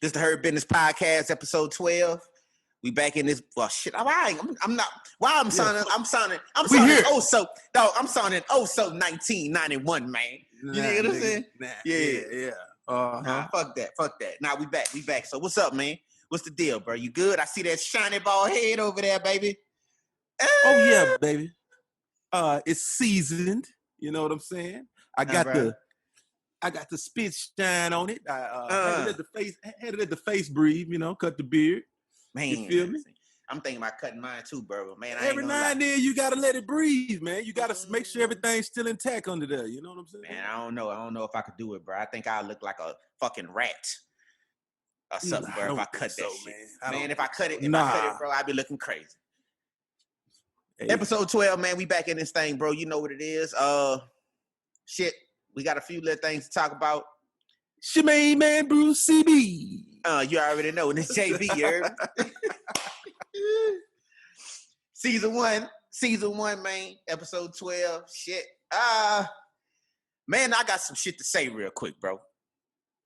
This is the Hurt Business Podcast, episode 12. We back in this. Well, shit. I'm not. Why I'm sounding? I'm sounding. I'm sounding. Oh, so dog. I'm sounding. Oh, so 1991, man. You know what I'm saying? Yeah. Nah, fuck that. Nah, we back. So what's up, man? What's the deal, bro? You good? I see that shiny bald head over there, baby. Oh yeah, baby. It's seasoned. You know what I'm saying? I got the spit shine on it. I had to let the face breathe. You know, cut the beard. Man, you feel me? I'm thinking about cutting mine too, bro. Man, every now and then you gotta let it breathe, man. You gotta make sure everything's still intact under there. You know what I'm saying? Man, I don't know if I could do it, bro. I think I look like a fucking rat or something, bro. If I cut that shit, man. If I cut it, bro, I'd be looking crazy. Hey. Episode 12, man. We back in this thing, bro. You know what it is. Shit. We got a few little things to talk about. Shemaine, man, Bruce CB. You already know. This JB, you heard me? Season one, man. Episode 12. Shit. Man, I got some shit to say real quick, bro.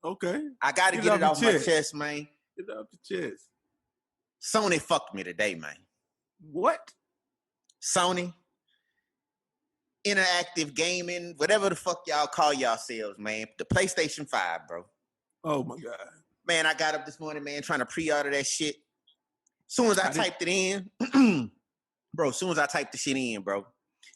Okay. I got to get it off my chest, man. Get it off your chest. Sony fucked me today, man. What? Sony. Interactive gaming, whatever the fuck y'all call yourselves, man. The PlayStation 5, bro. Oh, my God. Man, I got up this morning, man, trying to pre-order that shit. Soon as I typed it in, bro,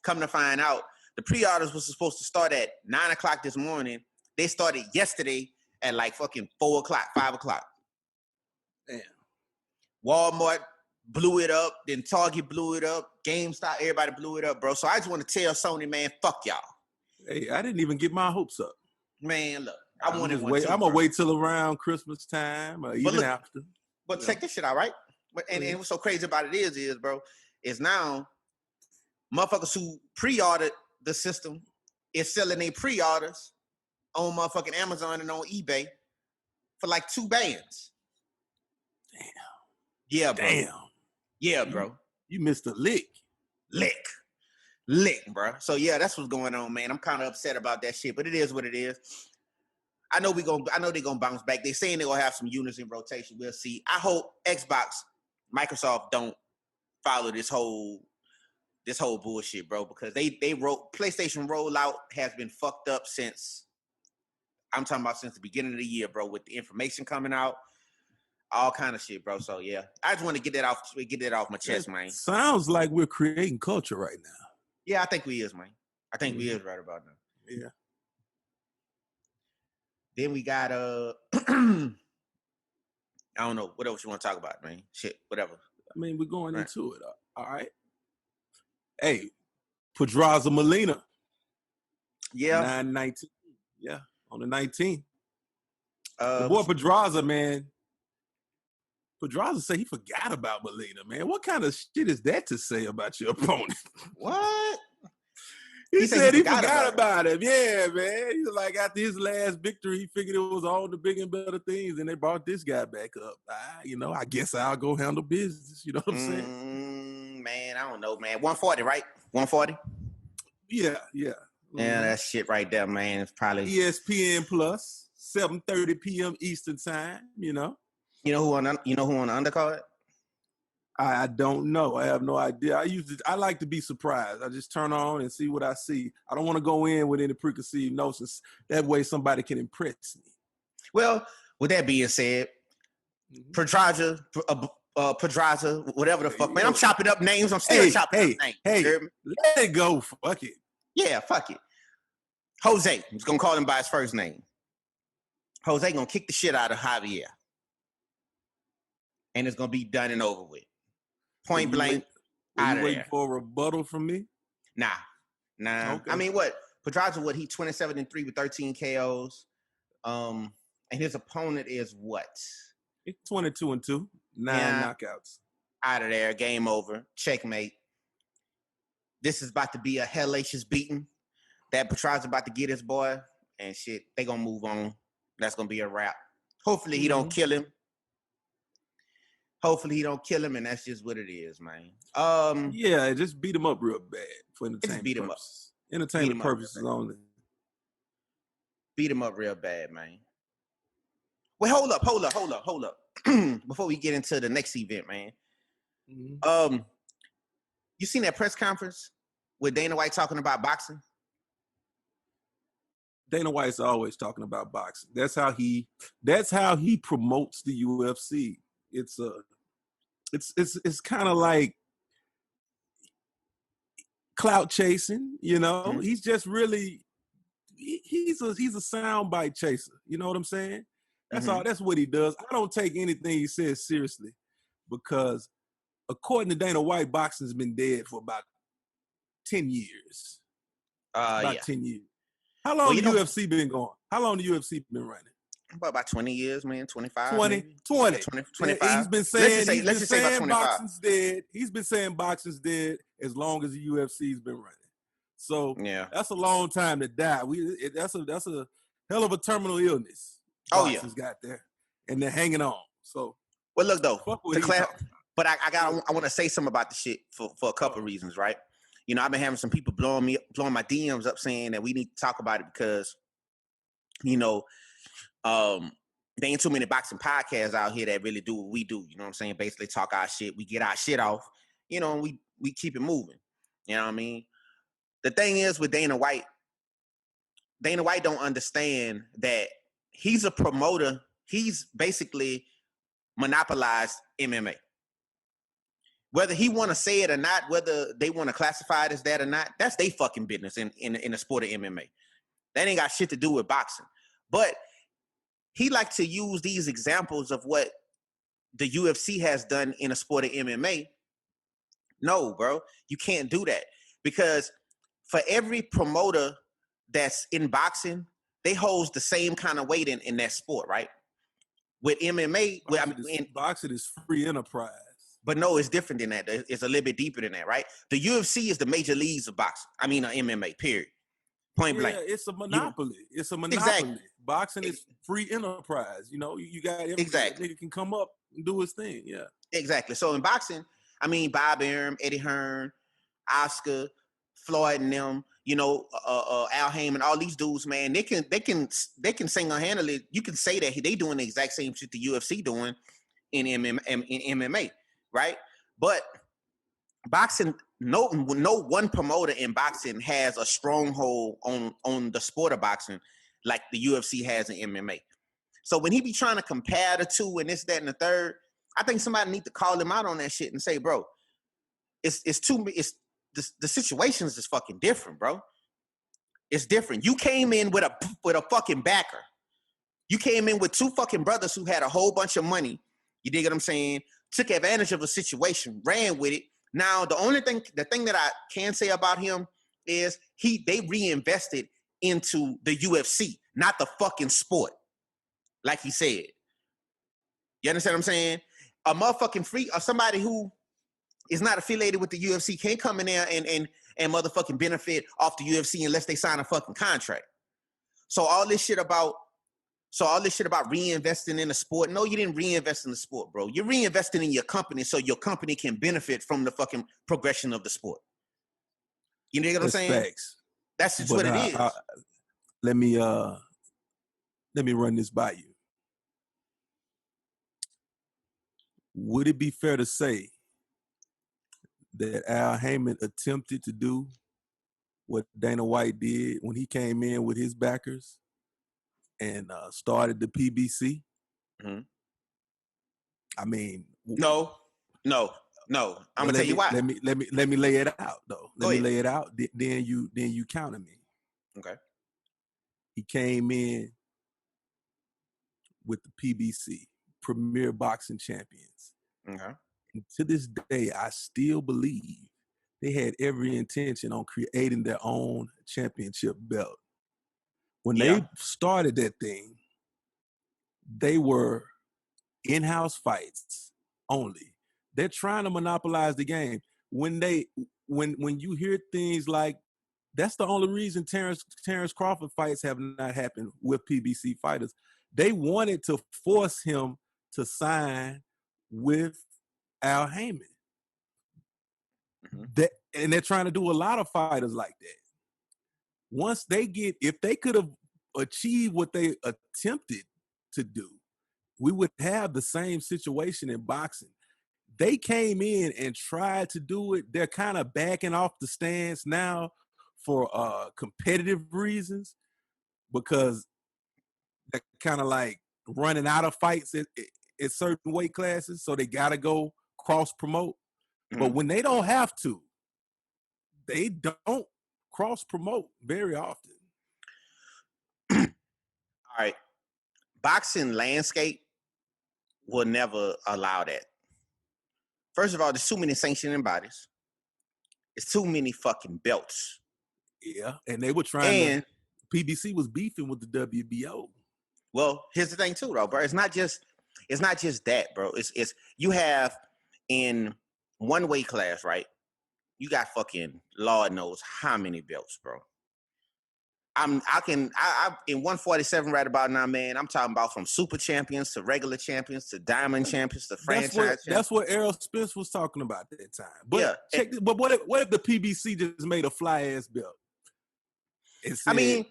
come to find out, the pre-orders was supposed to start at 9 o'clock this morning. They started yesterday at like fucking 4 o'clock, 5 o'clock. Damn. Walmart blew it up, then Target blew it up, GameStop, everybody blew it up, bro. So I just want to tell Sony, man, fuck y'all. Hey, I didn't even get my hopes up. Man, look, I'm gonna wait till around Christmas time or even after. But check this shit out, right? And what's so crazy about it is, bro, is now motherfuckers who pre-ordered the system is selling their pre-orders on motherfucking Amazon and on eBay for like $2 bands. Damn. Yeah, bro. Damn. Yeah, bro. You missed a lick, bro. So yeah, that's what's going on, man. I'm kind of upset about that shit, but it is what it is. I know they're gonna bounce back. They're saying they're gonna have some units in rotation. We'll see. I hope Microsoft don't follow this whole bullshit, bro, because PlayStation rollout has been fucked up since the beginning of the year, bro, with the information coming out. All kind of shit, bro. So yeah, I just want to get that off my chest, man. Sounds like we're creating culture right now. Yeah, I think we is, man. I think we is right about now. Yeah. Then we got I don't know what else you want to talk about, man. Shit, whatever. I mean, we're going into it. All right. Hey, Pedraza Molina. Yeah. 9/19. Yeah, on the 19th. The boy Pedraza, man. Pedraza say he forgot about Molina, man. What kind of shit is that to say about your opponent? What? He said he forgot about him. Yeah, man. He's like, after his last victory, he figured it was all the bigger and better things, and they brought this guy back up. I guess I'll go handle business. You know what I'm saying? Man, I don't know, man. 140, right? 140? Yeah. Yeah, that shit right there, man. It's probably ESPN Plus, 7:30 p.m. Eastern Time, you know. You know who on the undercard? I don't know. I have no idea. I like to be surprised. I just turn on and see what I see. I don't want to go in with any preconceived notions. That way somebody can impress me. Well, with that being said, Pedraza, whatever the fuck, man. I'm chopping up names. I'm still chopping up names. Hey, let it go. Fuck it. Yeah, fuck it. Jose. I'm just going to call him by his first name. Jose going to kick the shit out of Javier. And it's going to be done and over with. Point blank, out of there. Waiting for a rebuttal from me? Nah. Okay. I mean, what? Pedraza, he 27-3 with 13 KOs. And his opponent is what? He's 22-2, 9 knockouts. Out of there, game over, checkmate. This is about to be a hellacious beating that Pedraza about to get his boy, and shit, they gonna move on. That's gonna be a wrap. Hopefully he don't kill him. And that's just what it is, man. Yeah, just beat him up real bad for entertainment purposes. Entertainment purposes only. Beat him up real bad, man. Well, hold up. Before we get into the next event, man. Mm-hmm. You seen that press conference with Dana White talking about boxing? Dana White's always talking about boxing. That's how he promotes the UFC. It's kind of like clout chasing, you know. Mm-hmm. He's just really he's a soundbite chaser. You know what I'm saying? That's all. That's what he does. I don't take anything he says seriously because, according to Dana White, boxing's been dead for about 10 years. About 10 years. How long the UFC been going? How long the UFC been running? About 20 years, man. 25. 20. 25. He's been saying let's just say about 25. boxing's dead. He's been saying boxing's dead as long as the UFC's been running. So yeah, that's a long time to die. That's a hell of a terminal illness. Boxing's got there, and they're hanging on. So well, look though, but I want to say something about the shit for a couple of reasons, right? You know, I've been having some people blowing my DMs up saying that we need to talk about it because, you know, there ain't too many boxing podcasts out here that really do what we do. You know what I'm saying? Basically talk our shit. We get our shit off, you know, and we keep it moving. You know what I mean? The thing is with Dana White don't understand that he's a promoter. He's basically monopolized MMA. Whether he want to say it or not, whether they want to classify it as that or not, that's their fucking business in the sport of MMA. That ain't got shit to do with boxing. But he like to use these examples of what the UFC has done in the sport of MMA. No, bro, you can't do that because for every promoter that's in boxing, they hold the same kind of weight in that sport, right? With MMA, boxing is free enterprise. But no, it's different than that. It's a little bit deeper than that, right? The UFC is the major leagues of boxing. I mean, MMA, period. Point blank. It's a monopoly. It's a monopoly. Exactly. Boxing is free enterprise. You know, you got every nigga can come up and do his thing. Yeah. Exactly. So in boxing, I mean, Bob Arum, Eddie Hearn, Oscar, Floyd and them, you know, Al Heyman, all these dudes, man, they can single-handedly, you can say that they doing the exact same shit the UFC doing in MMA, right? But boxing, no one promoter in boxing has a stronghold on the sport of boxing like the UFC has in MMA. So when he be trying to compare the two and this, that, and the third, I think somebody need to call him out on that shit and say, bro, the situation is just fucking different, bro. It's different. You came in with a fucking backer. You came in with two fucking brothers who had a whole bunch of money. You dig what I'm saying? Took advantage of a situation, ran with it. Now, the thing that I can say about him is they reinvested into the UFC, not the fucking sport, like he said. You understand what I'm saying? A motherfucking freak or somebody who is not affiliated with the UFC can't come in there and motherfucking benefit off the UFC unless they sign a fucking contract. So all this shit about reinvesting in the sport. No, you didn't reinvest in the sport, bro. You're reinvesting in your company so your company can benefit from the fucking progression of the sport. You know what I'm saying? Facts. That's just what it is. Let me run this by you. Would it be fair to say that Al Heyman attempted to do what Dana White did when he came in with his backers and started the PBC? Mm-hmm. I mean, no. I'm gonna tell you why. Let me lay it out though. Let me lay it out. Then you counter me. Okay. He came in with the PBC, Premier Boxing Champions. Okay. And to this day, I still believe they had every intention on creating their own championship belt. When they started that thing, they were in-house fights only. They're trying to monopolize the game. When you hear things like, that's the only reason Terrence Crawford fights have not happened with PBC fighters. They wanted to force him to sign with Al Heyman. Mm-hmm. And they're trying to do a lot of fighters like that. Once if they could have achieved what they attempted to do, we would have the same situation in boxing. They came in and tried to do it. They're kind of backing off the stance now for competitive reasons because they're kind of like running out of fights at certain weight classes, so they got to go cross-promote. Mm-hmm. But when they don't have to, they don't cross-promote very often. All right. Boxing landscape will never allow that. First of all, there's too many sanctioning bodies. It's too many fucking belts. Yeah, and they were trying to, PBC was beefing with the WBO. Well, here's the thing too, though, bro. It's not just that, bro. It's you have in one weight class, right? You got fucking Lord knows how many belts, bro. I'm in 147 right about now, man. I'm talking about from super champions to regular champions to diamond champions to franchise champions. That's what Errol Spence was talking about that time. But yeah, but what if the PBC just made a fly ass belt? Said, I mean,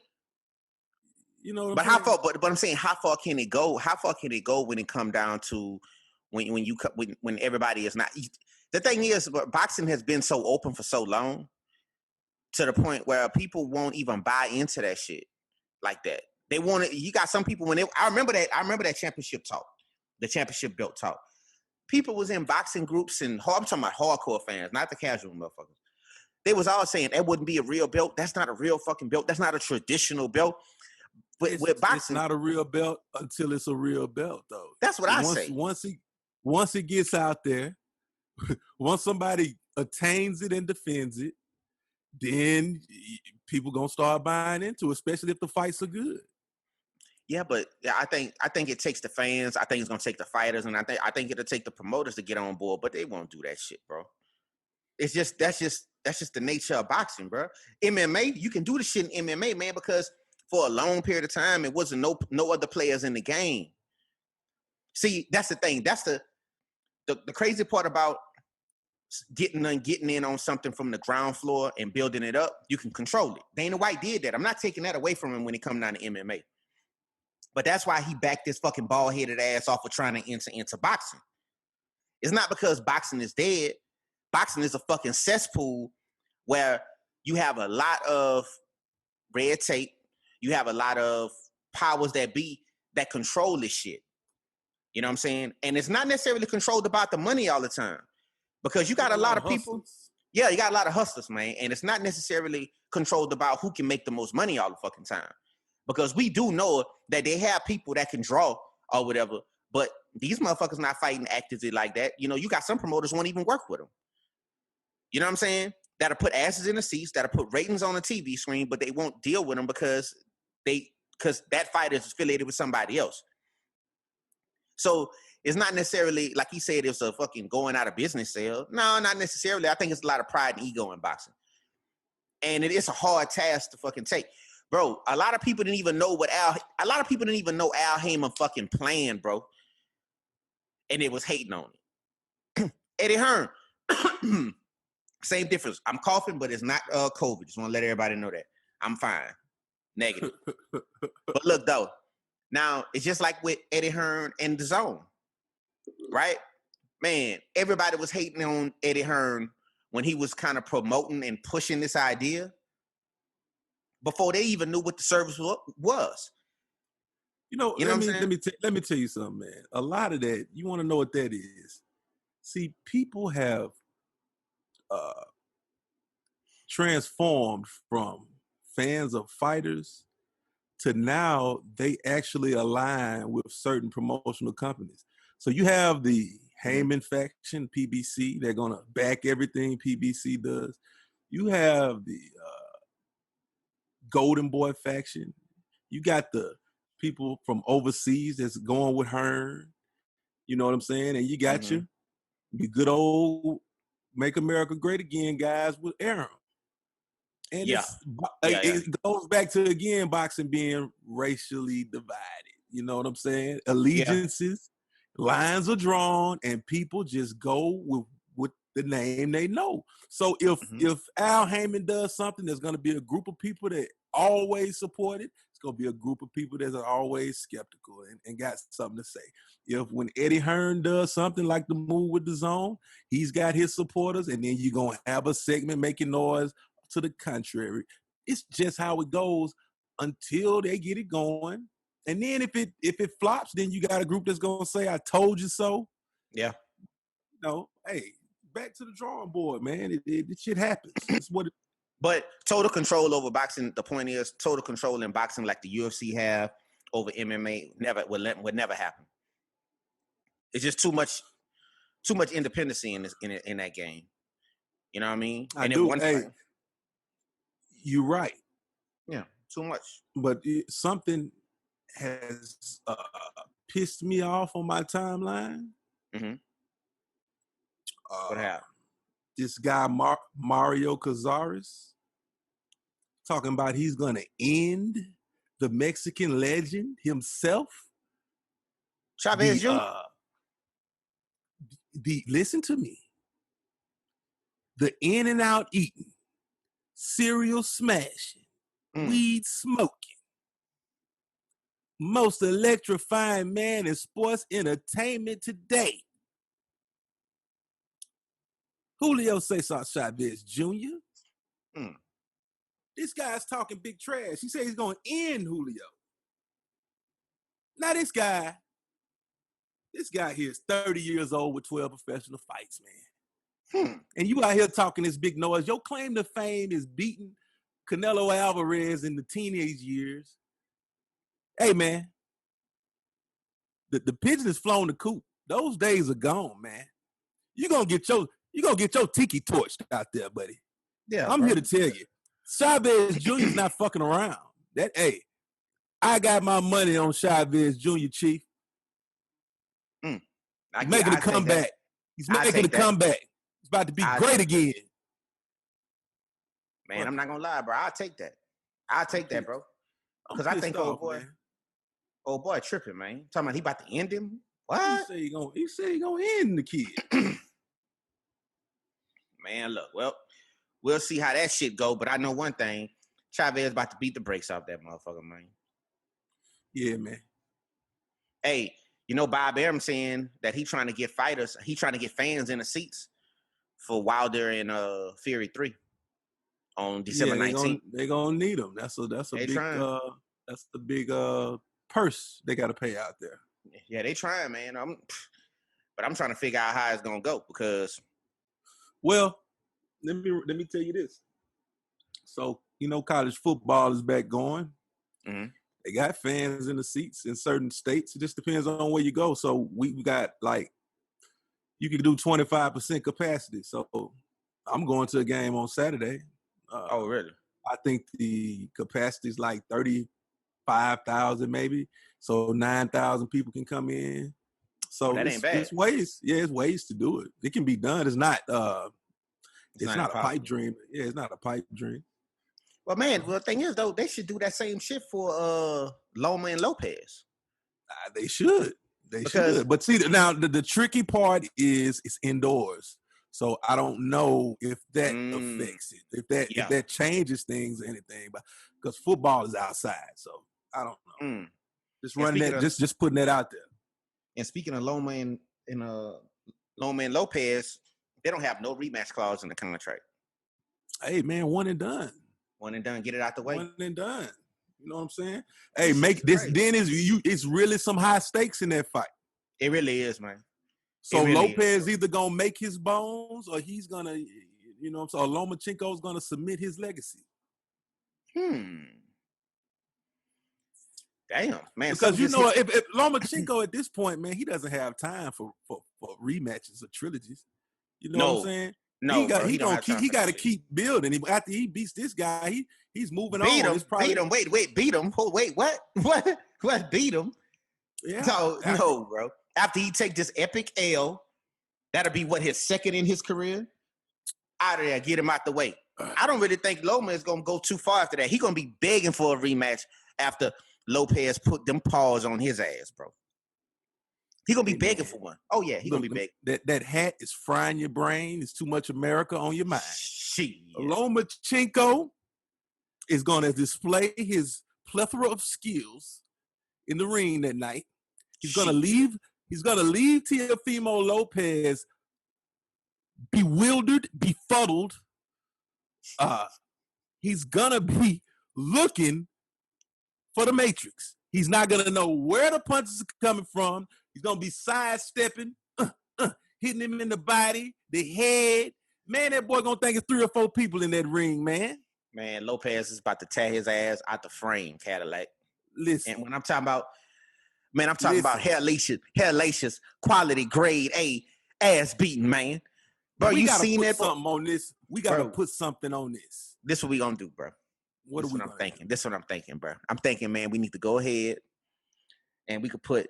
you know, but how far? But I'm saying, how far can it go? How far can it go when it come down to when everybody is not? The thing is, boxing has been so open for so long, to the point where people won't even buy into that shit like that. They want it. You got some people I remember that championship talk, the championship belt talk. People was in boxing groups and I'm talking about hardcore fans, not the casual motherfuckers. They was all saying that wouldn't be a real belt. That's not a real fucking belt. That's not a traditional belt. But with boxing, it's not a real belt until it's a real belt, though. That's what I say. Once it gets out there, once somebody attains it and defends it, then people gonna start buying into it, especially if the fights are good. Yeah, but I think it takes the fans. I think it's gonna take the fighters, and I think it'll take the promoters to get on board. But they won't do that shit, bro. It's just that's just the nature of boxing, bro. MMA, you can do the shit in MMA, man, because for a long period of time, it wasn't no other players in the game. See, that's the thing. That's the crazy part about getting in on something from the ground floor and building it up. You can control it. Dana White did that. I'm not taking that away from him when it comes down to MMA. But that's why he backed this fucking bald-headed ass off of trying to enter into boxing. It's not because boxing is dead. Boxing is a fucking cesspool where you have a lot of red tape. You have a lot of powers that be that control this shit. You know what I'm saying? And it's not necessarily controlled about the money all the time. Because you got a lot of people. Yeah, you got a lot of hustlers, man. And it's not necessarily controlled about who can make the most money all the fucking time. Because we do know that they have people that can draw or whatever. But these motherfuckers not fighting actively like that. You know, you got some promoters won't even work with them. You know what I'm saying? That'll put asses in the seats, that'll put ratings on the TV screen, but they won't deal with them because that fighter is affiliated with somebody else. So it's not necessarily, like he said, it's a fucking going out of business sale. No, not necessarily. I think it's a lot of pride and ego in boxing. And it is a hard task to fucking take. Bro, a lot of people didn't even know Al Heyman fucking planned, bro. And it was hating on it. Eddie Hearn. Same difference. I'm coughing, but it's not COVID. Just want to let everybody know that. I'm fine. Negative. But look, though. Now, it's just like with Eddie Hearn and the Zone. Right? Man, everybody was hating on Eddie Hearn when he was kind of promoting and pushing this idea before they even knew what the service was. Let me tell you something, man. A lot of that, you want to know what that is. See, people have transformed from fans of fighters to now they actually align with certain promotional companies. So you have the Heyman faction, PBC. They're going to back everything PBC does. You have the Golden Boy faction. You got the people from overseas that's going with Hearn. You know what I'm saying? And you got your good old Make America Great Again guys with Arum. And it goes back to, again, boxing being racially divided. You know what I'm saying? Allegiances, lines are drawn, and people just go with the name they know. So if Al Heyman does something, there's going to be a group of people that always support it. It's it's going to be a group of people that are always skeptical and got something to say. If when Eddie Hearn does something like the move with the zone, he's got his supporters, and then you're going to have a segment making noise to the contrary. It's just how it goes until they get it going. And then if it flops, then you got a group that's going to say, I told you so. Yeah. Hey, back to the drawing board, man. It shit happens. It's what But total control over boxing, the point is, total control in boxing like the UFC have over MMA would never happen. It's just too much independency in that game. You know what I mean? You're right. Yeah, too much. But something has pissed me off on my timeline. Mm-hmm. What happened? This guy Mario Cazares talking about he's gonna end the Mexican legend himself. Chavez Jr. Listen to me. The in and out eating, cereal smashing, weed smoking, most electrifying man in sports entertainment today. Julio Cesar Chavez Jr. This guy's talking big trash. He said he's going to end Julio. Now this guy here is 30 years old with 12 professional fights, man. And you out here talking this big noise. Your claim to fame is beating Canelo Alvarez in the teenage years. Hey, man, the pigeon has flown the coop. Those days are gone, man. You're gonna get your tiki torched out there, buddy. Yeah, I'm here to tell you, Chavez Jr. is not fucking around. I got my money on Chavez Jr., Chief. He's making a comeback. He's making a comeback. He's about to be great again. Man, I'm not gonna lie, bro. I'll take that. I'll take that, bro. Because I think old boy tripping, man. Talking about he about to end him. What? He said he gonna end the kid. Man, look, well, we'll see how that shit go. But I know one thing: Chavez about to beat the brakes off that motherfucker, man. Yeah, man. Hey, Bob Arum saying that he trying to get fans in the seats for Wilder and Fury 3 on December 19th. They're gonna need them. That's a big purse they got to pay out there. Yeah, they trying, man. But I'm trying to figure out how it's gonna go because. Well, let me tell you this. So college football is back going. Mm-hmm. They got fans in the seats in certain states. It just depends on where you go. So we got you can do 25% capacity. So I'm going to a game on Saturday. Oh, really? I think the capacity is like 35,000 maybe. So 9,000 people can come in. So that ain't bad. It's ways. Yeah, it's ways to do it. It can be done. It's not a pipe dream. Yeah, it's not a pipe dream. Well, man, the thing is, though, they should do that same shit for Lowman Lopez. They should. They should. But see, now the tricky part is it's indoors. So I don't know if that affects it, if that changes things or anything. But because football is outside, so I don't know. Just running that, just putting that out there. And speaking of Lowman and Lowman Lopez, they don't have no rematch clause in the contract. Hey, man, one and done. One and done. Get it out the way. One and done. You know what I'm saying? Hey, make this. Then it's really some high stakes in that fight. It really is, man. So really Lopez either gonna make his bones or he's gonna, so Lomachenko's gonna submit his legacy. Damn, man. Because if Lomachenko at this point, man, he doesn't have time for rematches or trilogies. You know what I'm saying? No, he got to keep building. After he beats this guy, he's moving on. Beat him. Wait, beat him. Oh, wait, what? What? Beat him? Yeah. No, bro. After he take this epic L, that'll be his second in his career. Out of there, get him out the way. I don't really think Loma is gonna go too far after that. He's gonna be begging for a rematch after Lopez put them paws on his ass, bro. He gonna be begging for one. Oh yeah, he gonna be begging. That hat is frying your brain. It's too much America on your mind. Shit. Lomachenko is gonna display his plethora of skills in the ring that night. He's gonna leave Teofimo Lopez bewildered, befuddled. He's gonna be looking for the Matrix. He's not gonna know where the punches are coming from. He's gonna be sidestepping, hitting him in the body, the head. Man, that boy gonna think it's 3 or 4 people in that ring, man. Man, Lopez is about to tear his ass out the frame, Cadillac. Listen. And when I'm talking about, man, I'm talking about hellacious, quality, grade A, ass beating, man. Bro, you seen that? Something on this. We gotta put something on this. This what we gonna do, bro. What I'm thinking. This is what I'm thinking, bro. I'm thinking, man, we need to go ahead and we could put.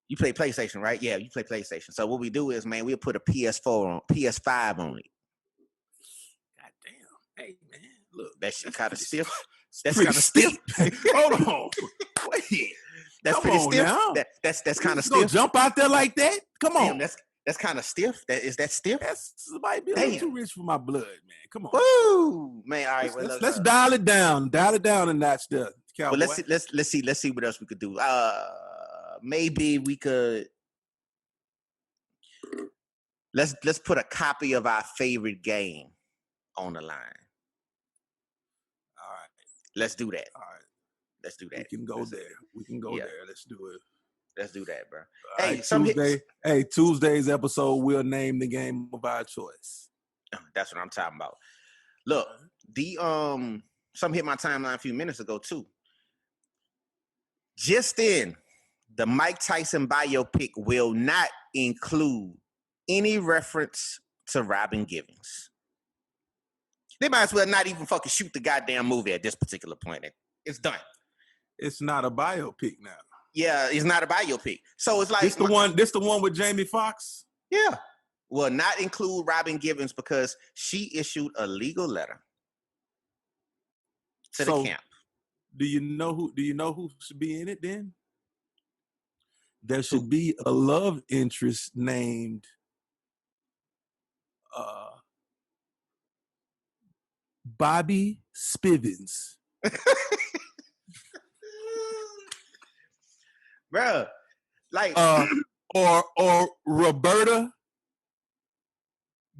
You play PlayStation, right? Yeah, you play PlayStation. So what we do is, man, we'll put a PS5 on it. God damn. Hey, man. Look, that shit kind of stiff. That's kind of stiff. Hold on. Wait. That's pretty stiff. That's kind of stiff. Jump out there like that? Come on. Damn, that's kind of stiff. Is that stiff? That might be a little too rich for my blood, man. Come on. Woo, man. All right. Let's dial it down. Dial it down a notch there. Well, let's see what else we could do. Maybe we could. Let's put a copy of our favorite game on the line. All right. Let's do that. All right. Let's do that. We can go there. We can go there. Let's do it. Let's do that, bro. Hey, Tuesday's episode, we'll name the game of our choice. That's what I'm talking about. Look, something hit my timeline a few minutes ago too. Just in, the Mike Tyson biopic will not include any reference to Robin Givens. They might as well not even fucking shoot the goddamn movie at this particular point. It's done. It's not a biopic now. Yeah, it's not a biopic. So it's like this the one with Jamie Foxx? Yeah. Will not include Robin Givens because she issued a legal letter to the camp. Do you know who should be in it then? There should be a love interest named Bobby Spivens. Bruh, like or Roberta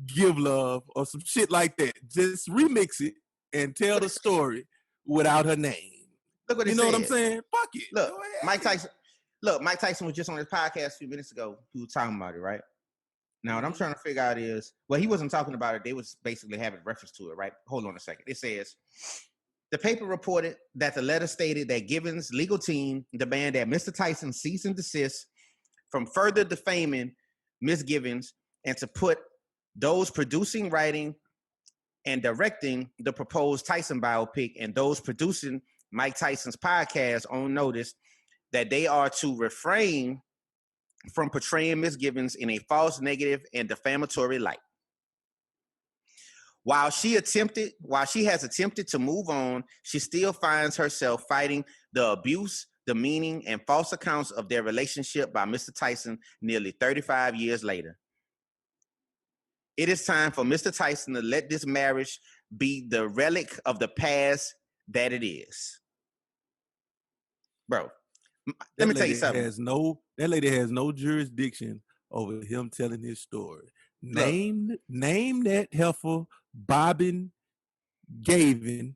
Give Love or some shit like that. Just remix it and tell the story without her name. Look what it You know said. what I'm saying? Fuck it. Look, Mike Tyson was just on his podcast a few minutes ago. He was talking about it, right? Now, what I'm trying to figure out is, well, he wasn't talking about it. They was basically having reference to it, right? Hold on a second. It says, the paper reported that the letter stated that Givens' legal team demand that Mr. Tyson cease and desist from further defaming Ms. Givens and to put those producing, writing, and directing the proposed Tyson biopic and those producing Mike Tyson's podcast on notice that they are to refrain from portraying Ms. Givens in a false, negative, and defamatory light. While she has attempted to move on, she still finds herself fighting the abuse, demeaning, and false accounts of their relationship by Mr. Tyson nearly 35 years later. It is time for Mr. Tyson to let this marriage be the relic of the past that it is. Bro, let me tell you something. That lady has no jurisdiction over him telling his story. Name that heifer Bobbin gave it,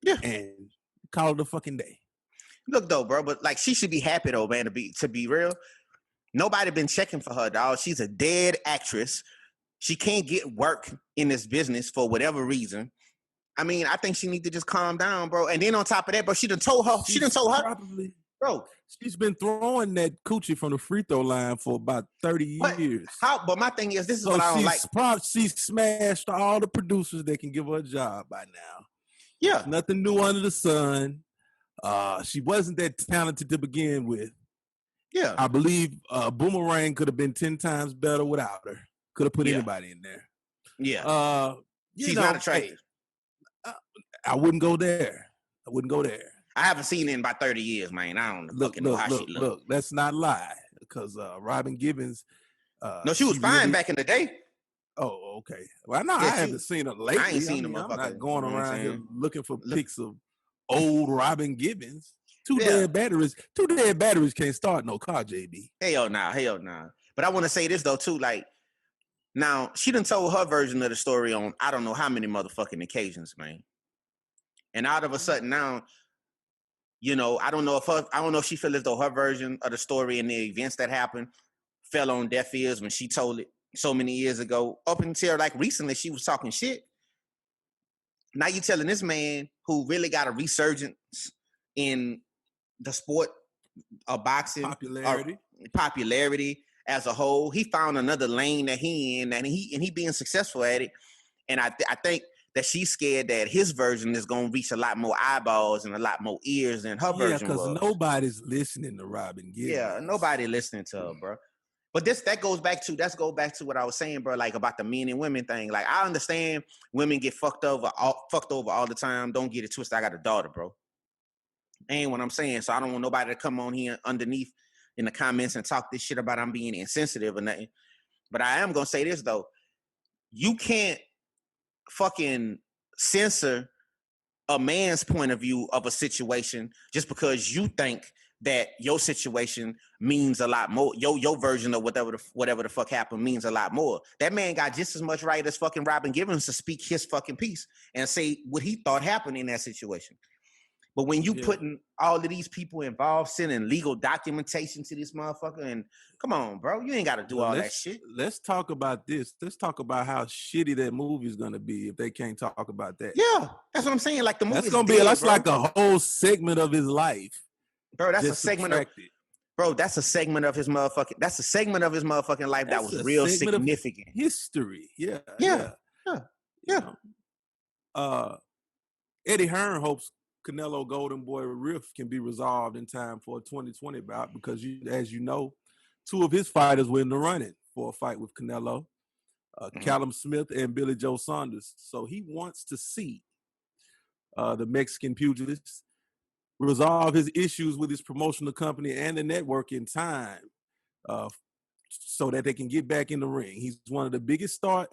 yeah, and call it a fucking day. Look though, bro, but like she should be happy though, man. To be real, nobody been checking for her, dog. She's a dead actress. She can't get work in this business for whatever reason. I mean, I think she need to just calm down, bro. And then on top of that, bro, she done told her. Probably, bro. She's been throwing that coochie from the free throw line for about 30 years. But my thing is, this is what I don't like. She smashed all the producers that can give her a job by now. Yeah. There's nothing new under the sun. She wasn't that talented to begin with. Yeah. I believe Boomerang could have been 10 times better without her. Could have put anybody in there. Yeah. She's not attractive. I wouldn't go there. I haven't seen it in about 30 years, man. I don't know how she looks. Look, let's not lie. Because Robin Givens... no, she was fine back in the day. Oh, okay. Well, no, I haven't seen her lately. I ain't seen her. I'm not going around here looking for pics of old Robin Givens. Two dead batteries can't start no car, JB. Hell nah. But I want to say this though too, like, now she done told her version of the story on I don't know how many motherfucking occasions, man. And out of a sudden now, you know, I don't know if she feel as though her version of the story and the events that happened fell on deaf ears when she told it so many years ago. Up until like recently, she was talking shit. Now you telling this man who really got a resurgence in the sport of boxing popularity as a whole. He found another lane that he in, and he being successful at it. And I think that she's scared that his version is going to reach a lot more eyeballs and a lot more ears than her version was. Yeah, because nobody's listening to Robin Givens. Yeah, nobody listening to her, bro. But that goes back to what I was saying, bro, like about the men and women thing. Like, I understand women get fucked over all the time. Don't get it twisted. I got a daughter, bro. Ain't what I'm saying. So I don't want nobody to come on here underneath in the comments and talk this shit about I'm being insensitive or nothing. But I am going to say this, though. You can't fucking censor a man's point of view of a situation just because you think that your situation means a lot more. Your version of whatever the fuck happened means a lot more. That man got just as much right as fucking Robin Givens to speak his fucking piece and say what he thought happened in that situation. But when you putting all of these people involved, sending legal documentation to this motherfucker, and come on, bro, you ain't got to do all that shit. Let's talk about this. Let's talk about how shitty that movie's gonna be if they can't talk about that. Yeah, that's what I'm saying. Like the movie, that's like a whole segment of his life, bro. That's a segment of, bro. That's a segment of his motherfucking. That's a segment of his motherfucking life that was real significant. History, yeah. Eddie Hearn hopes Canelo Golden Boy rift can be resolved in time for a 2020 bout because, as you know, two of his fighters were in the running for a fight with Canelo, Callum Smith and Billy Joe Saunders. So he wants to see the Mexican pugilist resolve his issues with his promotional company and the network in time so that they can get back in the ring. He's one of the biggest stars.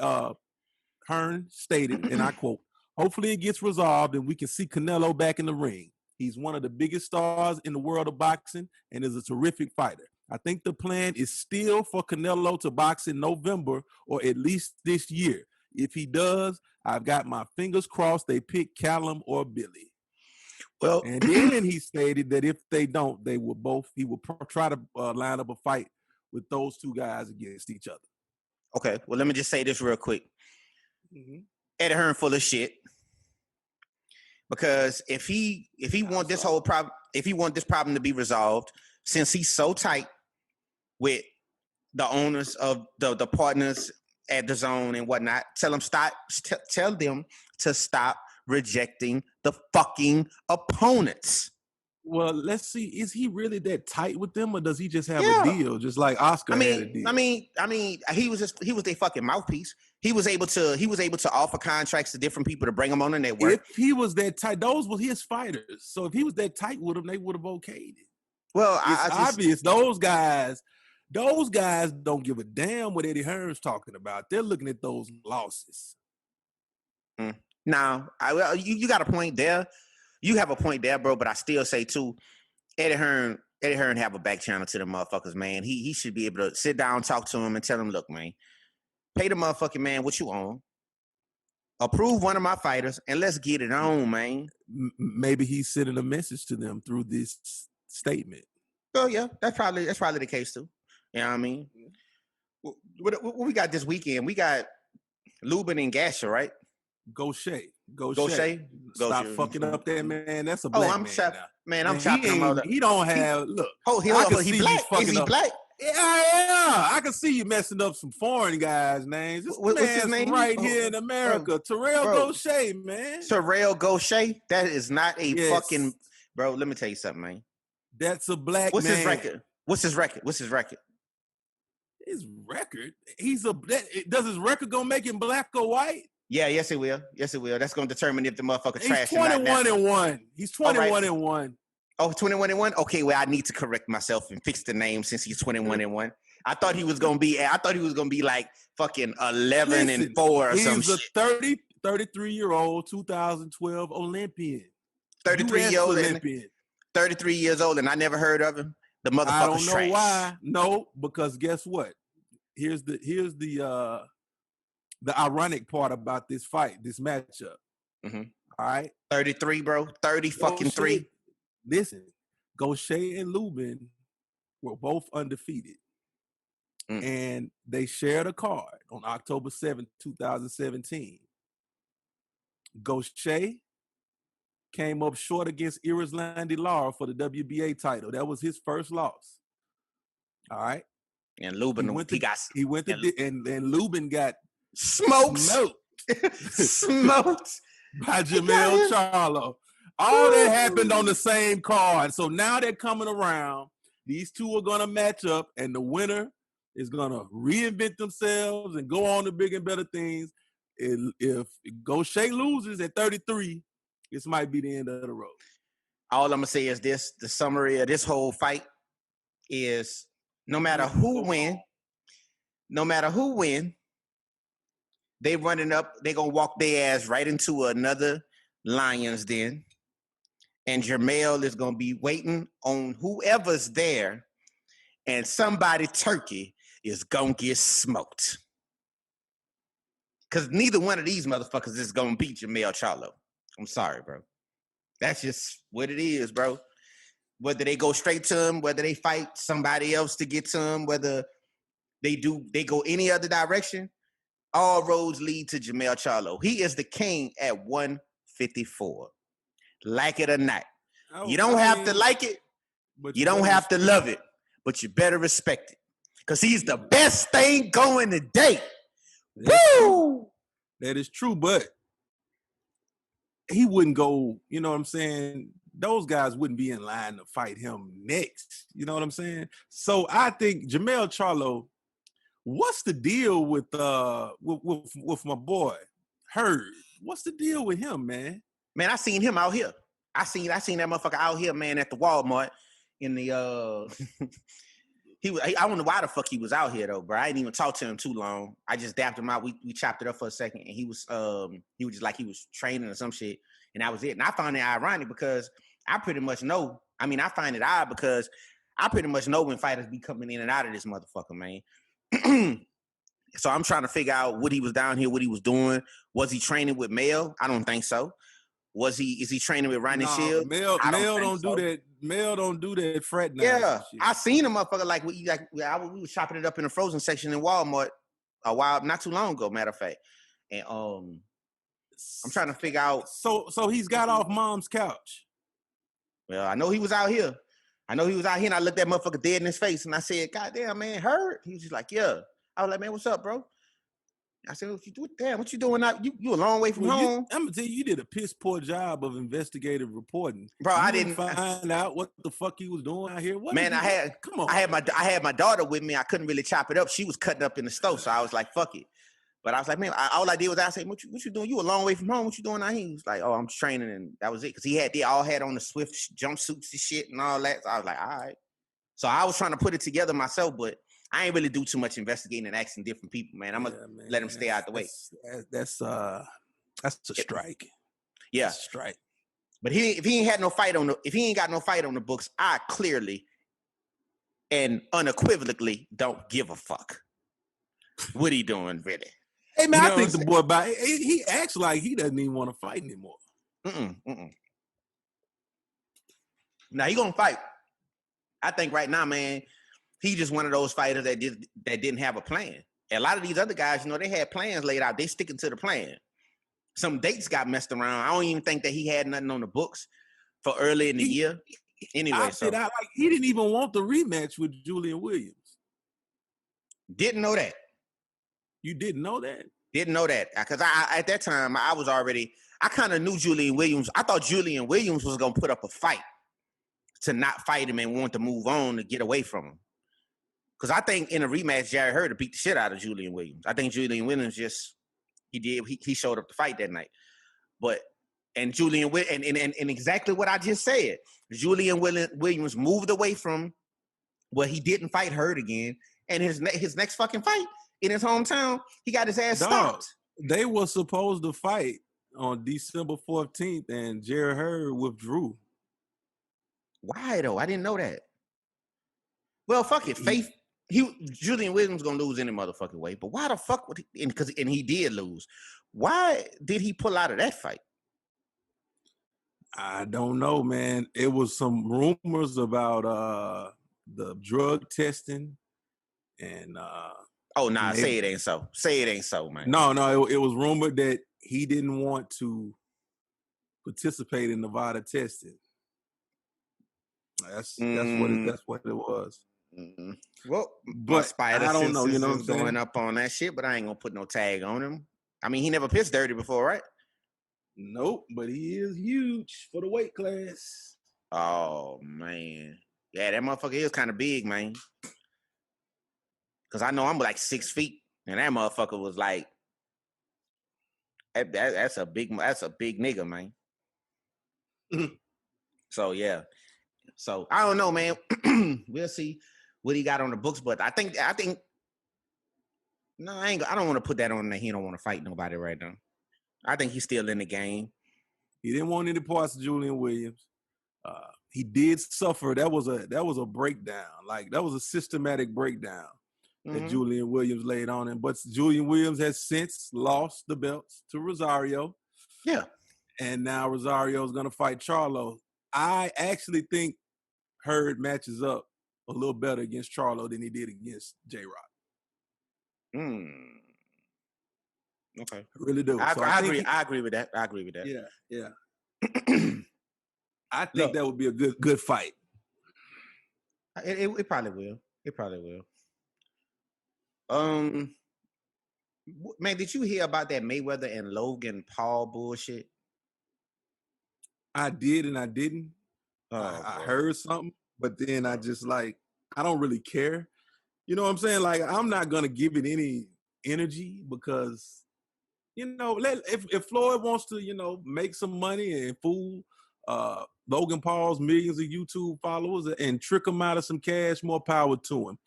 Hearn stated, and I quote, "Hopefully it gets resolved and we can see Canelo back in the ring. He's one of the biggest stars in the world of boxing and is a terrific fighter. I think the plan is still for Canelo to box in November or at least this year. If he does, I've got my fingers crossed they pick Callum or Billy." Well, and then he stated that if they don't, he will try to line up a fight with those two guys against each other. Okay, well, let me just say this real quick. Eddie Hearn full of shit. Because if he want this whole problem, if he want this problem to be resolved, since he's so tight with the owners of the partners at the zone and whatnot, tell them to stop rejecting the fucking opponents. Well, let's see. Is he really that tight with them, or does he just have a deal, just like Oscar had a deal? I mean, he was their fucking mouthpiece. He was able to offer contracts to different people to bring them on the network. If he was that tight, those were his fighters. So if he was that tight with them, they would have okayed it. Well, it's obvious those guys don't give a damn what Eddie Hearn's talking about. They're looking at those losses. Now, you got a point there. You have a point there, bro, but I still say, too, Eddie Hearn have a back channel to the motherfuckers, man. He should be able to sit down, talk to him, and tell him, look, man, pay the motherfucking man what you own. Approve one of my fighters, and let's get it on, man. Maybe he's sending a message to them through this statement. Oh, yeah, that's probably the case, too. You know what I mean? What we got this weekend? We got Lubin and Gausha, right? Gausha. Stop fucking up that man. That's a black man. I'm chopping him out. He don't have look. He black. Is he black? Yeah. I can see you messing up some foreign guys' names. What's his name? Right here in America. Terrell Gausha, man. Terrell Gausha? That is not a fucking bro. Let me tell you something, man. That's a black man. What's his record? His record? Does his record gonna make him black or white? Yeah, yes it will. That's gonna determine if the motherfucker trash. He's 21-1. He's 21-1. Oh, 21-1? Okay, well, I need to correct myself and fix the name since he's 21-1. I thought he was gonna be like fucking 11-4 or some shit. He's a 33-year-old 2012 Olympian. 33 U.S. years old. Olympian. 33 years old, and I never heard of him. The motherfucker's I don't know trash. why. No, because guess what? Here's the ironic part about this fight, this matchup. Mm-hmm. All right, 33, bro. 30 fucking 3. Listen, Gausha and Lubin were both undefeated. And they shared a card on October 7th, 2017. Gausha came up short against Erickson Lubin for the WBA title. That was his first loss. All right. And Lubin, and Lubin got smoked by Jamelle Charlo. All that happened on the same card. So now they're coming around. These two are going to match up, and the winner is going to reinvent themselves and go on to bigger and better things. If Gausha loses at 33, this might be the end of the road. All I'm going to say is this. The summary of this whole fight is no matter who win, they running up, they going to walk their ass right into another lion's den. And Jamelle is going to be waiting on whoever's there. And somebody turkey is going to get smoked. Because neither one of these motherfuckers is going to beat Jamelle Charlo. I'm sorry, bro. That's just what it is, bro. Whether they go straight to him, whether they fight somebody else to get to him, whether they go any other direction, all roads lead to Jamelle Charlo. He is the king at 154. Like it or not. You don't have to like it. But you don't have to love it. But you better respect it. Because he's the best thing going today. Woo! That is true, but he wouldn't go, you know what I'm saying? Those guys wouldn't be in line to fight him next. You know what I'm saying? So I think Jamelle Charlo, what's the deal with my boy Hearn? What's the deal with him, man? Man, I seen him out here. I seen that motherfucker out here, man, at the Walmart in the I don't know why the fuck he was out here though, bro. I didn't even talk to him too long. I just dapped him out. We chopped it up for a second, and he was just like he was training or some shit, and that was it. And I found it ironic because I pretty much know. I mean, I find it odd because I pretty much know when fighters be coming in and out of this motherfucker, man. So I'm trying to figure out what he was down here, what he was doing. Was he training with Mel? I don't think so. Is he training with Ronnie Shields? Mel don't do that. Mel don't do that frat night. Yeah, I seen a motherfucker we was chopping it up in the frozen section in Walmart a while, not too long ago, matter of fact. And I'm trying to figure out. So he's got off mom's couch. Well, I know he was out here. And I looked that motherfucker dead in his face, and I said, "God damn, man, hurt?" He was just like, "Yeah." I was like, "Man, what's up, bro?" I said, what you doing now? You a long way from home. I'm gonna tell you did a piss poor job of investigative reporting. Bro, I didn't find out what the fuck he was doing out here. Come on. I had my daughter with me. I couldn't really chop it up. She was cutting up in the stove, so I was like, fuck it. But I was like, man, all I did was I said, what you doing? You a long way from home. What you doing out here? He was like, oh, I'm training, and that was it. Because they all had on the Swift jumpsuits and shit and all that. So I was like, all right. So I was trying to put it together myself, but I ain't really do too much investigating and asking different people, man. I'm gonna let them stay out the way. That's a strike. Yeah, that's a strike. But if he ain't got no fight on the books, I clearly and unequivocally don't give a fuck. What he doing, really? Hey man, I think the boy he acts like he doesn't even want to fight anymore. Now he gonna fight. I think right now, man. He just one of those fighters that didn't have a plan. And a lot of these other guys, they had plans laid out. They sticking to the plan. Some dates got messed around. I don't even think that he had nothing on the books for early in the year. Anyway, he didn't even want the rematch with Julian Williams. Didn't know that. You didn't know that? Didn't know that. Because at that time, I kind of knew Julian Williams. I thought Julian Williams was going to put up a fight to not fight him and want to move on to get away from him. Because I think in a rematch, Jared Hearn beat the shit out of Julian Williams. I think Julian Williams he showed up to fight that night. And exactly what I just said. Julian Williams moved away from he didn't fight Hearn again. And his next fucking fight in his hometown, he got his ass stomped. They were supposed to fight on December 14th, and Jerry Hearn withdrew. Why though? I didn't know that. Well, fuck it. Faith. Julian Williams gonna lose any motherfucking way. But why the fuck would he? And he did lose. Why did he pull out of that fight? I don't know, man. It was some rumors about the drug testing and oh nah, say it ain't so. Say it ain't so, man. No, it was rumored that he didn't want to participate in Nevada testing. That's what it was. Mm-hmm. Well, but I don't know, you know what I'm saying? Going up on that shit, but I ain't gonna put no tag on him. I mean, he never pissed dirty before, right? Nope, but he is huge for the weight class. Oh man, yeah, that motherfucker is kind of big, man. Cause I know I'm like 6 feet, and that motherfucker was like, that's a big nigga, man. So yeah, so I don't know, man. We'll see what he got on the books, but I think no, I don't want to put that on that he don't want to fight nobody right now. I think he's still in the game. He didn't want any parts of Julian Williams. He did suffer. That was a breakdown. Like that was a systematic breakdown that Julian Williams laid on him. But Julian Williams has since lost the belts to Rosario. Yeah. And now Rosario's gonna fight Charlo. I actually think Hearn matches up a little better against Charlo than he did against J-Rock. Okay. I really do. I agree with that. Yeah. I think that would be a good fight. It probably will. It probably will. Man, did you hear about that Mayweather and Logan Paul bullshit? I did and I didn't. I heard something, but then I just I don't really care. You know what I'm saying? Like, I'm not going to give it any energy because, if Floyd wants to, make some money and fool Logan Paul's millions of YouTube followers and trick him out of some cash, more power to him.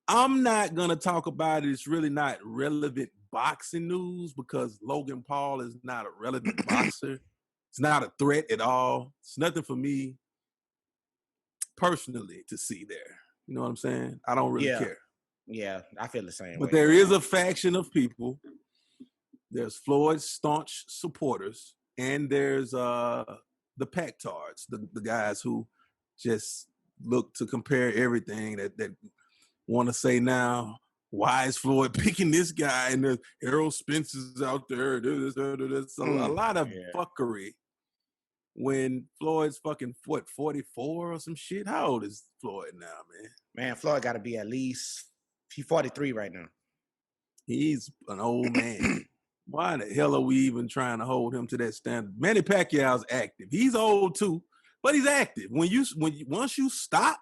I'm not going to talk about it. It's really not relevant boxing news because Logan Paul is not a relevant boxer. It's not a threat at all. It's nothing for me personally to see there. You know what I'm saying? I don't really care. Yeah, I feel the same way. But there is a faction of people. There's Floyd's staunch supporters, and there's the Pactards, the guys who just look to compare everything that want to say now, why is Floyd picking this guy and the Errol Spencer's out there? There's a lot of fuckery. When Floyd's fucking 44 or some shit? How old is Floyd now, man? Man, Floyd got to be at least, he's 43 right now. He's an old man. Why the hell are we even trying to hold him to that standard? Manny Pacquiao's active. He's old too, but he's active. Once you stop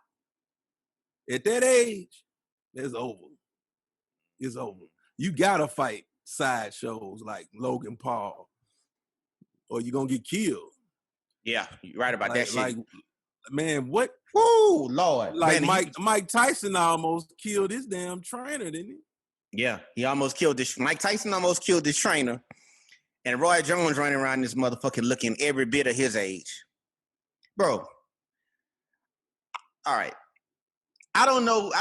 at that age, it's over. It's over. You gotta fight sideshows like Logan Paul, or you're gonna get killed. Yeah, you're right about that shit. Like, man, what? Woo, Lord. Like, man, Mike Tyson almost killed his damn trainer, didn't he? Yeah, he almost killed this. Mike Tyson almost killed this trainer. And Roy Jones running around this motherfucker looking every bit of his age. Bro. All right. I don't know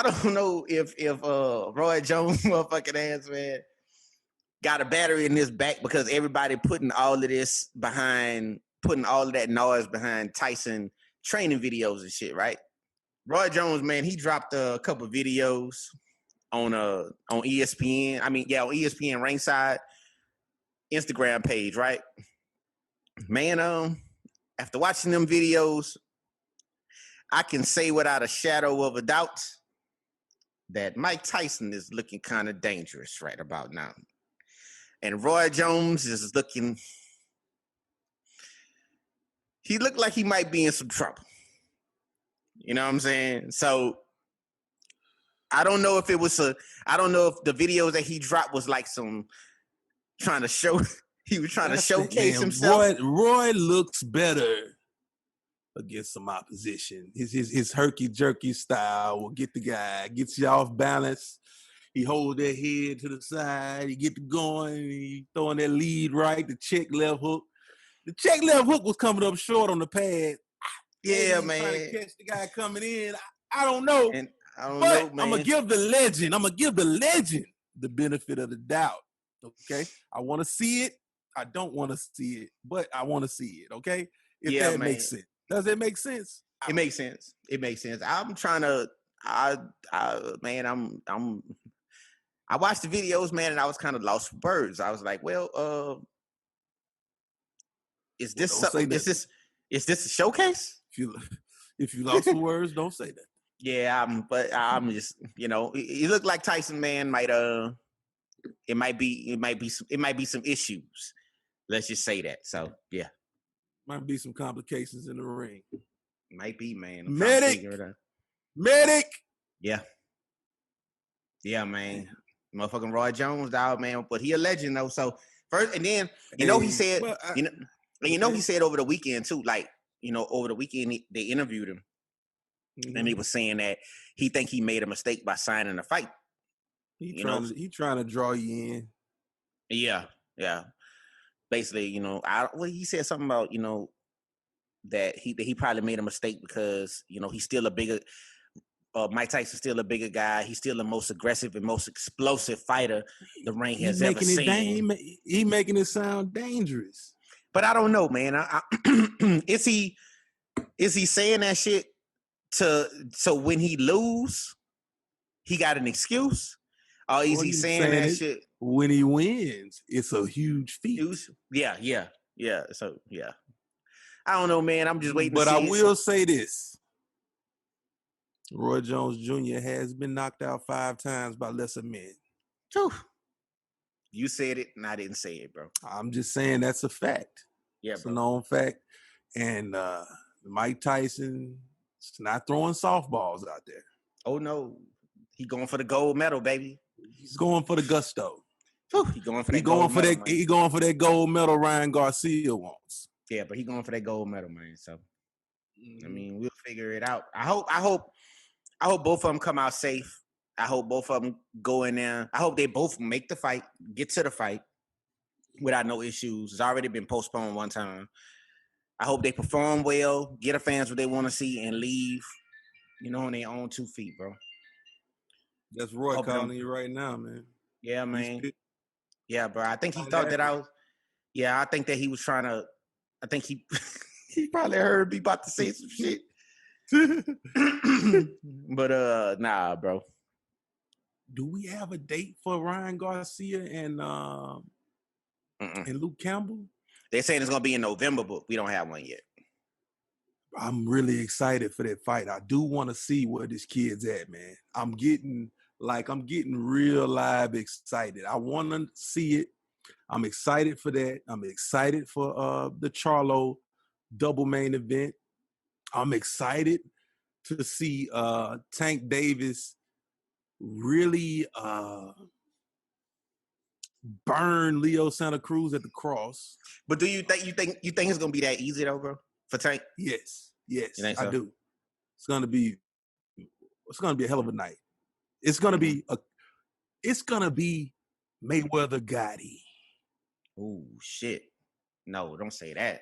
if Roy Jones motherfucking ass, man, got a battery in his back because everybody putting all of that noise behind Tyson training videos and shit, right? Roy Jones, man, he dropped a couple videos on ESPN. On ESPN Ringside Instagram page, right? Man, after watching them videos, I can say without a shadow of a doubt that Mike Tyson is looking kind of dangerous right about now. And Roy Jones is looking, he looked like he might be in some trouble. You know what I'm saying? So I don't know if the videos that he dropped was like some trying to show, he was trying to showcase himself. Roy looks better against some opposition. His herky jerky style will get the guy, gets you off balance. He hold that head to the side. He get to going. He throwing that lead right. The check left hook. The check left hook was coming up short on the pad. Yeah, Maybe man. Trying to catch the guy coming in. I don't know. And I don't but know, man. I'm gonna give the legend the benefit of the doubt. Okay. I want to see it. I don't want to see it, but I want to see it. Okay. If that makes sense. Does that make sense? It makes sense. It makes sense. I'm trying to. I watched the videos, man, and I was kind of lost for words. I was like, well, is this something? Is this a showcase? If you lost for words, don't say that. Yeah, but I'm just, it looked like Tyson, man, it might be some issues. Let's just say that. So yeah, might be some complications in the ring. Might be, man. Medic. Yeah, man. Motherfucking Roy Jones, dog, man. But he a legend though. So first, and then he said, he said over the weekend too. Like, over the weekend they interviewed him, and he was saying that he think he made a mistake by signing a fight. He trying to draw you in. Yeah. Basically, he said something about that he probably made a mistake because he's still a bigger. Mike Tyson's still a bigger guy. He's still the most aggressive and most explosive fighter the ring has ever seen. He making it sound dangerous. But I don't know, man. Is he saying that shit so when he lose, he got an excuse? Or is he saying that shit when he wins? It's a huge feat. Yeah. So yeah, I don't know, man. I'm just waiting. But I will say this. Roy Jones Jr. has been knocked out 5 times by lesser men. Whew. You said it, and I didn't say it, bro. I'm just saying that's a fact. Yeah, it's a known fact. And Mike Tyson is not throwing softballs out there. Oh, no. He going for the gold medal, baby. He's going for the gusto. Whew. He going for that gold medal Ryan Garcia wants. Yeah, but he going for that gold medal, man. So, I mean, we'll figure it out. I hope both of them come out safe. I hope both of them go in there. I hope they both make the fight, get to the fight without no issues. It's already been postponed one time. I hope they perform well, get the fans what they want to see, and leave, on their own 2 feet, bro. That's Roy calling you right now, man. Yeah, man. Yeah, bro. I think he thought that I was. Yeah, I think that he was trying to. I think he he probably heard me about to say some shit. But nah, bro. Do we have a date for Ryan Garcia and Luke Campbell? They're saying it's gonna be in November, but we don't have one yet. I'm really excited for that fight. I do want to see where this kid's at, man. I'm getting real live excited. I want to see it. I'm excited for that. I'm excited for the Charlo double main event. I'm excited to see Tank Davis really burn Leo Santa Cruz at the cross. But do you think it's gonna be that easy though, bro? For Tank? Yes, so? I do. It's gonna be a hell of a night. It's gonna be Mayweather Gotti. Oh shit! No, don't say that.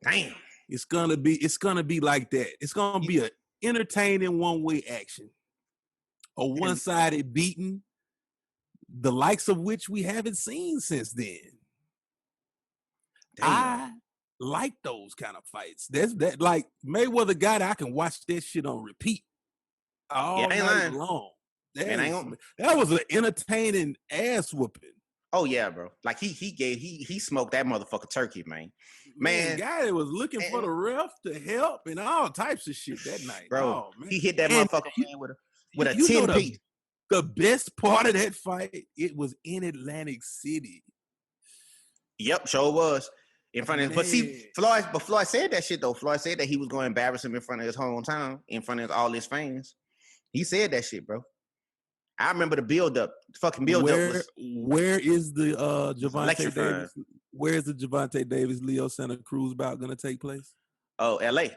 Damn. It's gonna be like that. It's gonna be an entertaining one-way action, a one-sided beating, the likes of which we haven't seen since then. Damn. I like those kind of fights. That's that like Mayweather Gotti. I can watch that shit on repeat all night long. That was an entertaining ass whooping. Oh yeah, bro. Like he smoked that motherfucker turkey, man. Man, guy was looking for the ref to help and all types of shit that night, bro. Oh, man. He hit that motherfucker man with a 10-piece. The best part of that fight, it was in Atlantic City. Yep, sure was. In front of him. But see, Floyd said that shit though. Floyd said that he was going to embarrass him in front of his hometown, in front of all his fans. He said that shit, bro. I remember the build-up. Fucking build-up. Where is the Gervonta Davis? Where is the Gervonta Davis Leo Santa Cruz bout going to take place? Oh, L.A.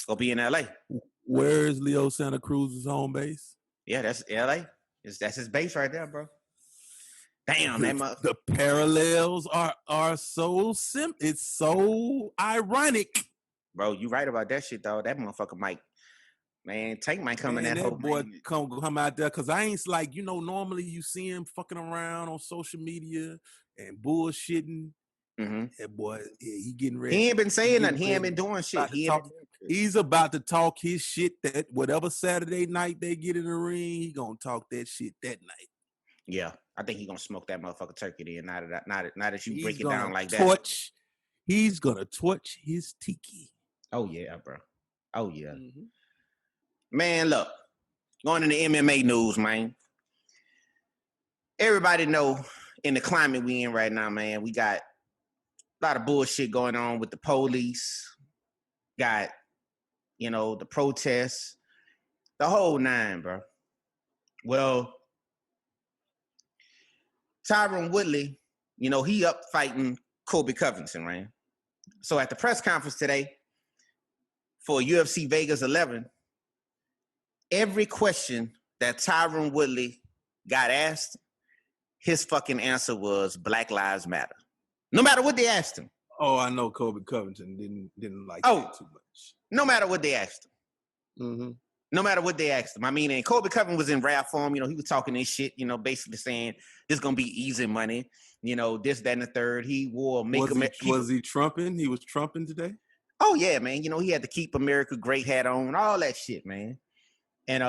It'll be in L.A. Where is Leo Santa Cruz's home base? Yeah, that's LA. That's his base right there, bro. Damn, that the parallels are so it's so ironic. Bro, you right about that shit, though. That motherfucker Tank might come in that whole boy come out there, because I ain't like, normally you see him fucking around on social media and bullshitting. Mm-hmm. That boy, he getting ready. He ain't been saying nothing. He ain't been doing shit. He's about to talk his shit that whatever Saturday night they get in the ring, he gonna talk that shit that night. Yeah, I think he gonna smoke that motherfucker turkey then. Now that you break it down like that. He's gonna torch his tiki. Oh yeah, bro. Oh yeah. Mm-hmm. Man, look, going into MMA news, man. Everybody know in the climate we in right now, man, we got a lot of bullshit going on with the police. Got, the protests, the whole nine, bro. Well, Tyron Woodley, he up fighting Colby Covington, right? So at the press conference today for UFC Vegas 11, every question that Tyron Woodley got asked, his fucking answer was Black Lives Matter. No matter what they asked him. Oh, I know Colby Covington didn't like that too much. No matter what they asked him. Mm-hmm. No matter what they asked him. I mean, and Colby Covington was in rap form. He was talking this shit, basically saying this going to be easy money. This, that, and the third. He wore Was he trumping? He was trumping today? Oh, yeah, man. He had to keep America great hat on, all that shit, man. And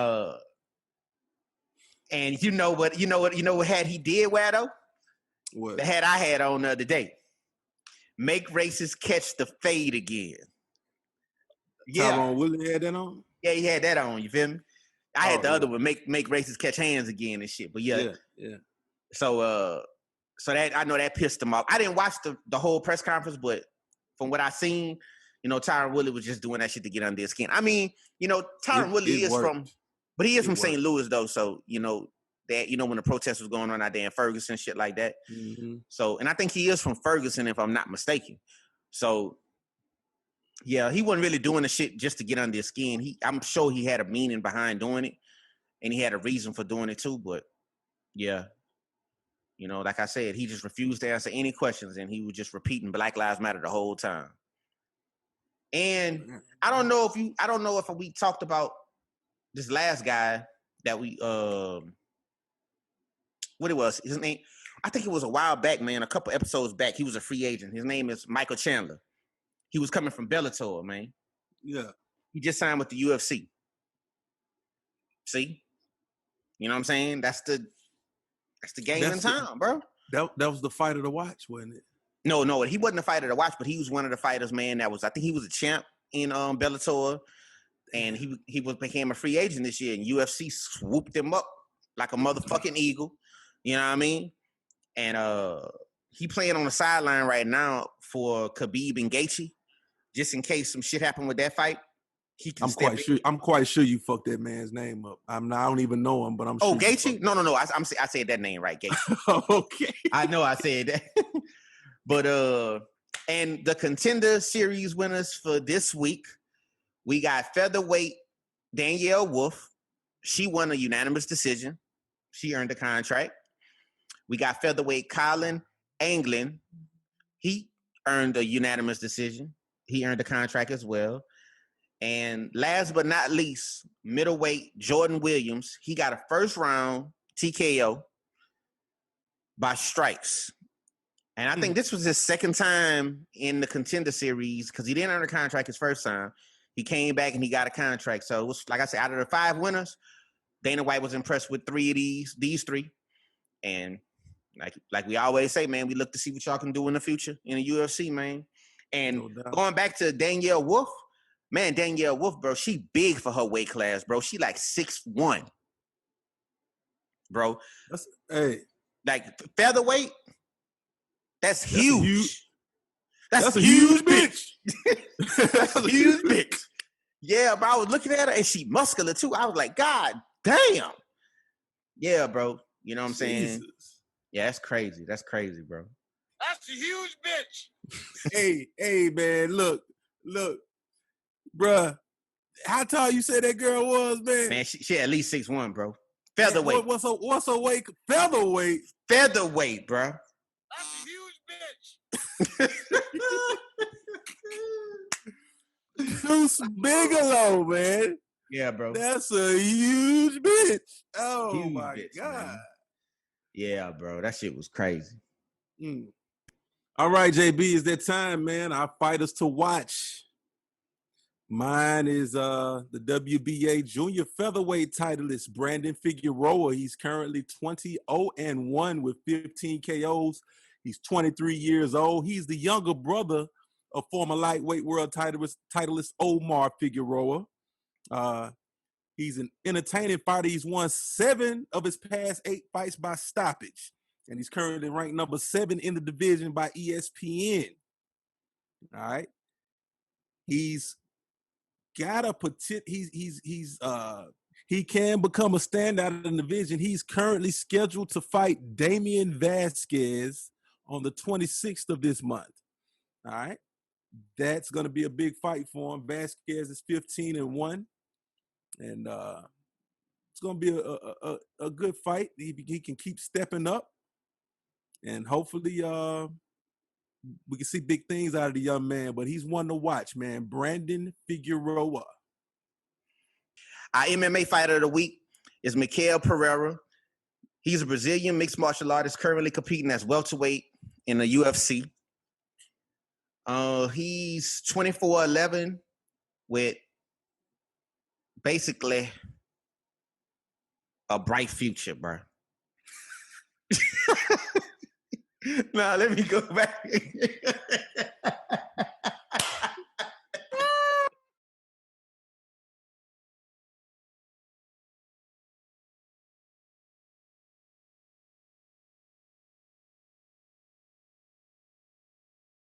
you know what hat he did wear, though? What? The hat I had on the other day. Make racists catch the fade again. Yeah. Tyron Woodley had that on? Yeah, he had that on, you feel me? I had the other one, make racists catch hands again and shit. But yeah. So that, I know that pissed him off. I didn't watch the whole press conference, but from what I seen, Tyron Woodley was just doing that shit to get under his skin. I mean, Tyron Woodley is from St. Louis though, so that when the protest was going on out there in Ferguson, shit like that. Mm-hmm. So, and I think he is from Ferguson, if I'm not mistaken. So, yeah, he wasn't really doing the shit just to get under his skin. I'm sure he had a meaning behind doing it, and he had a reason for doing it too. But yeah, like I said, he just refused to answer any questions, and he was just repeating Black Lives Matter the whole time. And I don't know if we talked about this last guy that we what it was, his name, I think it was a while back, man, a couple episodes back. He was a free agent. His name is Michael Chandler. He was coming from Bellator, man. Yeah. He just signed with the UFC. See? You know what I'm saying? That's the game in town, bro. That was the fighter to watch, wasn't it? No, he wasn't a fighter to watch, but he was one of the fighters, man, I think he was a champ in Bellator, and he became a free agent this year, and UFC swooped him up like a motherfucking eagle. You know what I mean? And he playing on the sideline right now for Khabib and Gaethje, just in case some shit happened with that fight. I'm quite sure you fucked that man's name up. I don't even know him, but I'm sure. Oh, Gaethje? No. I said that name right, Gaethje. Okay. I know I said that. But and the Contender series winners for this week, we got featherweight Danielle Wolf. She won a unanimous decision. She earned a contract. We got featherweight Colin Anglin. He earned a unanimous decision. He earned a contract as well. And last but not least, middleweight Jordan Williams. He got a first round TKO by strikes. And I think this was his second time in the Contender series because he didn't earn a contract his first time. He came back and he got a contract. So it was, like I said, out of the 5 winners, Dana White was impressed with 3 of these 3. And like we always say, man, we look to see what y'all can do in the future in the UFC, man. And going back to Danielle Wolf, man, Danielle Wolf, bro, she big for her weight class, bro. She like 6'1", bro. Like featherweight, that's huge. That's a huge bitch. That's a huge bitch. Yeah, bro. I was looking at her and she muscular too. I was like, God damn. Yeah, bro. You know what I'm saying? Yeah, that's crazy. That's crazy, bro. That's a huge bitch. Hey, man, look, bruh. How tall you say that girl was, man? Man, she at least 6'1", bro. Featherweight. What's a weight? Featherweight. Featherweight, bro. That's a huge bitch. Deuce Bigelow, man. Yeah, bro. That's a huge bitch. Oh Huge my bitch, God. man. Yeah, bro. That shit was crazy. All right, JB, is that time, man? Our fighters to watch. Mine is the WBA junior featherweight titleist, Brandon Figueroa. He's currently 20-0-1 with 15 KOs. He's 23 years old. He's the younger brother of former lightweight world titleist Omar Figueroa. He's an entertaining fighter. He's won 7 of his past 8 fights by stoppage. And he's currently ranked number 7 in the division by ESPN. All right. He's got a he can become a standout in the division. He's currently scheduled to fight Damian Vasquez on the 26th of this month. All right. That's going to be a big fight for him. Vasquez is 15-1. And it's going to be a good fight. He can keep stepping up. And hopefully we can see big things out of the young man. But he's one to watch, man. Brandon Figueroa. Our MMA fighter of the week is Michael Pereira. He's a Brazilian mixed martial artist currently competing as welterweight in the UFC. He's 24-11 with basically a bright future, bro. Nah, let me go back.